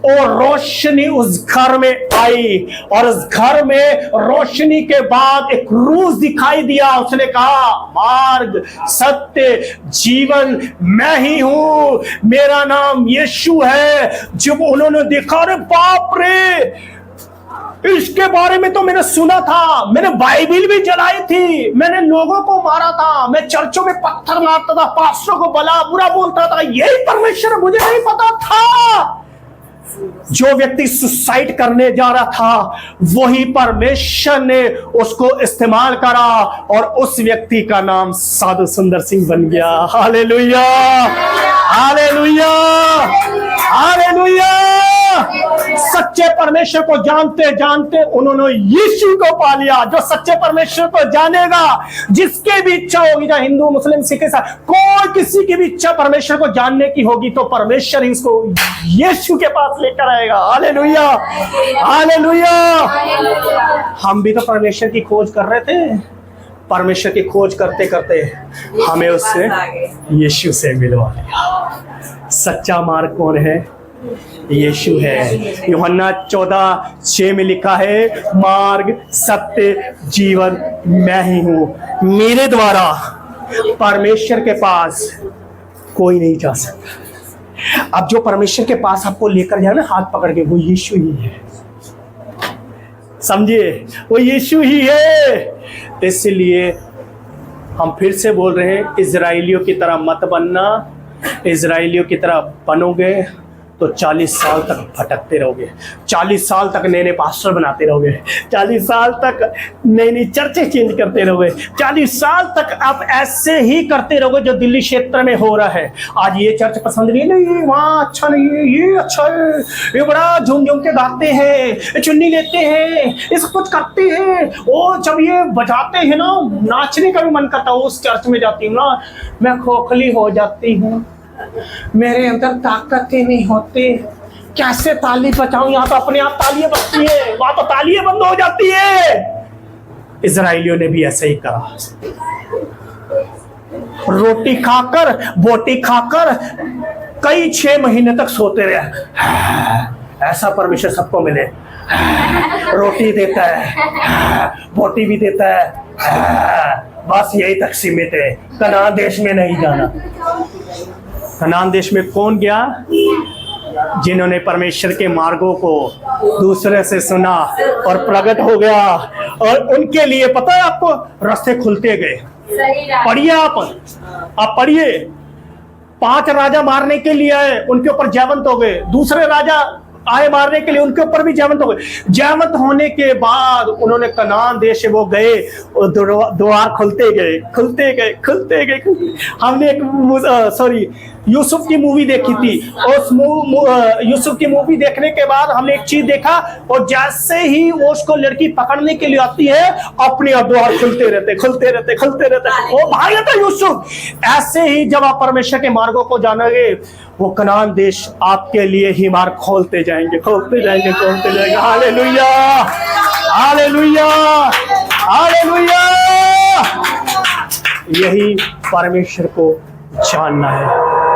और रोशनी उस घर में आई, और उस घर में रोशनी के बाद एक रूह दिखाई दिया। उसने कहा, मार्ग, सत्य, जीवन मैं ही हूं, मेरा नाम यीशु है। जब उन्होंने देखा, अरे बाप रे, इसके बारे में तो मैंने सुना था, मैंने बाइबिल भी जलाई थी, मैंने लोगों को मारा था, मैं चर्चों में पत्थर मारता था, पास्टरों को भला बुरा बोलता था, यही परमेश्वर, मुझे नहीं पता था। जो व्यक्ति सुसाइड करने जा रहा था, वही परमेश्वर ने उसको इस्तेमाल करा, और उस व्यक्ति का नाम साधु सुंदर सिंह बन गया। Hallelujah, hallelujah, hallelujah. सच्चे परमेश्वर को जानते जानते उन्होंने यीशु को पा लिया। जो सच्चे परमेश्वर को जानेगा, जिसके भी इच्छा होगी, चाहे हिंदू, मुस्लिम, सिख, कोई किसी की भी इच्छा परमेश्वर को जानने की होगी, तो परमेश्वर इसको यीशु के पास लेकर आएगा। Hallelujah, hallelujah. हम भी तो परमेश्वर की खोज कर रहे थे, परमेश्वर की खोज करते करते हमें उससे, यीशु से मिलवा लिया। सच्चा मार्ग कौन है? यीशु है। यूहन्ना 14:6 में लिखा है, मार्ग, सत्य, जीवन मैं ही हूं। मेरे द्वारा परमेश्वर के पास कोई नहीं जा सकता। अब जो परमेश्वर के पास आपको लेकर जाए ना हाथ पकड़ के, वो यीशु ही है। समझिए, वो यीशु ही है। इसलिए हम फिर से बोल रहे हैं, इजराइलियों की तरह मत बनना। इजराइलियों की तरह बनोगे तो 40 साल तक भटकते रहोगे, 40 साल तक नए नए पास्टर बनाते रहोगे, 40 साल तक नई नई चर्चें चेंज करते रहोगे, 40 साल तक आप ऐसे ही करते रहोगे जो दिल्ली क्षेत्र में हो रहा है। आज ये चर्च पसंद नहीं, वहाँ अच्छा नहीं है, ये अच्छा है, ये बड़ा झूम झूम के गाते हैं, चुन्नी लेते हैं, ये सब कुछ करते हैं। वो जब ये बजाते हैं ना, नाचने का भी मन करता है। उस चर्च में जाती हूँ ना, मैं खोखली हो जाती हूँ, मेरे अंदर ताकत ही नहीं होती, कैसे ताली बजाऊं? यहाँ तो अपने आप तालियां बजती है, वहां तो तालियां बंद हो जाती है। इजराइलियों ने भी ऐसा ही करा, रोटी खाकर, बोटी खाकर कई 6 महीने तक सोते रहे। ऐसा परमेश्वर सबको मिले, रोटी देता है, बोटी भी देता है, बस यही तक सीमित है। कनान देश में नहीं जाना। कनान देश में कौन गया? जिन्होंने परमेश्वर के मार्गों को दूसरे से सुना और प्रकट हो गया, और उनके लिए पता है आपको, रास्ते खुलते गए। पढ़िए, आप पढ़िए। 5 राजा मारने के लिए आए, उनके ऊपर जयवंत हो गए। दूसरे राजा आए मारने के लिए, उनके ऊपर भी जहमत हो गई। जहमत होने के बाद उन्होंने कनान देश वो गए और द्वार खुलते गए, खुलते गए, खुलते गए। हमने एक सॉरी यूसुफ की मूवी देखी थी। उस यूसुफ की मूवी देखने के बाद हमने एक चीज देखा, और जैसे ही वो उसको लड़की पकड़ने के लिए आती है, अपने आप द्वार खुलते रहते, खुलते रहते, खुलते रहते। वो भाग था यूसुफ। ऐसे ही जब आप परमेश्वर के मार्गों को जानोगे, वो कनान देश आपके लिए ही मार्ग खोलते जाएंगे, खोलते जाएंगे, खोलते जाएंगे। Hallelujah, hallelujah, hallelujah. यही परमेश्वर को जानना है।